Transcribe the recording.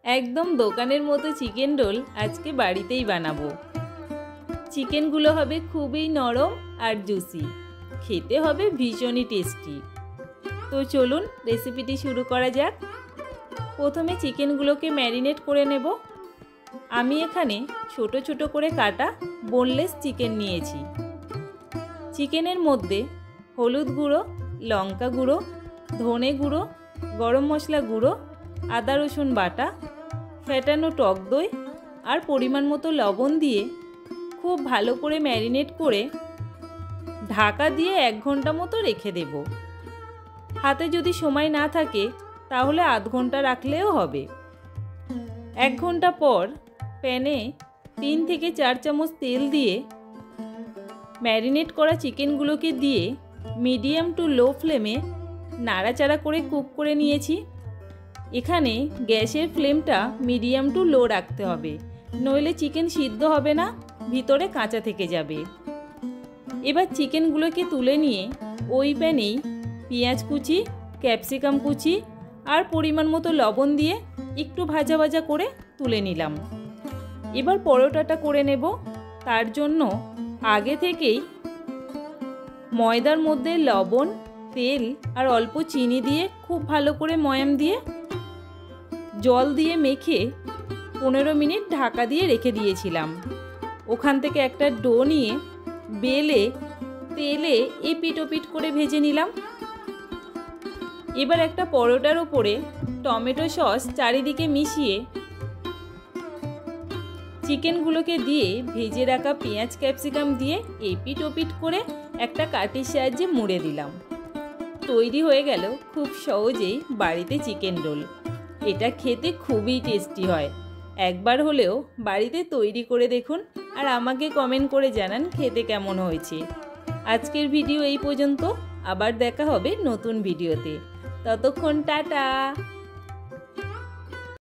একদম দোকানের মতো চিকেন রোল আজকে বাড়িতেই বানাবো। চিকেনগুলো হবে খুবই নরম আর জুসি, খেতে হবে ভীষণই টেস্টি। তো চলুন রেসিপিটি শুরু করা যাক। প্রথমে চিকেনগুলোকে ম্যারিনেট করে নেব। আমি এখানে ছোট ছোট করে কাটা বোনলেস চিকেন নিয়েছি। চিকেনের মধ্যে হলুদ গুঁড়ো, লঙ্কা গুঁড়ো, ধনে গুঁড়ো, গরম মশলা গুঁড়ো, আদা রসুন বাটা, ফেটানো টক দই আর পরিমাণ মতো লবণ দিয়ে খুব ভালো করে ম্যারিনেট করে ঢাকা দিয়ে 1 ঘন্টা মতো রেখে দেব। হাতে যদি সময় না থাকে তাহলে আধ ঘন্টা রাখলেও হবে। 1 ঘন্টা পর প্যানে 3 থেকে 4 চামচ তেল দিয়ে ম্যারিনেট করা চিকেনগুলোকে দিয়ে মিডিয়াম টু লো ফ্লেমে নাড়াচাড়া করে কুক করে নিয়েছি। এখানে গ্যাসের ফ্লেমটা মিডিয়াম টু লো রাখতে হবে, নইলে চিকেন সিদ্ধ হবে না, ভিতরে কাঁচা থেকে যাবে। এবার চিকেনগুলোকে তুলে নিয়ে ওই প্যানেই পেঁয়াজ কুচি, ক্যাপসিকাম কুচি আর পরিমাণ মতো লবণ দিয়ে একটু ভাজা ভাজা করে তুলে নিলাম। এবার পরোটাটা করে নেব। তার জন্য আগে থেকেই ময়দার মধ্যে লবণ, তেল আর অল্প চিনি দিয়ে খুব ভালো করে ময়াম দিয়ে জল দিয়ে মেখে 15 মিনিট ঢাকা দিয়ে রেখে দিয়েছিলাম। ওখান থেকে একটা ডো নিয়ে বেলে তেলে এপিট ওপিট করে ভেজে নিলাম। এবার একটা পরোটার ওপরে টমেটো সস চারিদিকে মিশিয়ে চিকেনগুলোকে দিয়ে ভেজে রাখা পেঁয়াজ ক্যাপসিকাম দিয়ে এপিট ওপিট করে একটা কাঠির সাহায্যে মুড়ে দিলাম। তৈরি হয়ে গেল খুব সহজেই বাড়িতে চিকেন রোল। এটা খেতে খুবই টেস্টি হয়। একবার হলেও বাড়িতে তৈরি করে দেখুন আর আমাকে কমেন্ট করে জানান খেতে কেমন হয়েছে। আজকের ভিডিও এই পর্যন্ত, আবার দেখা হবে নতুন ভিডিওতে। ততক্ষণ টাটা।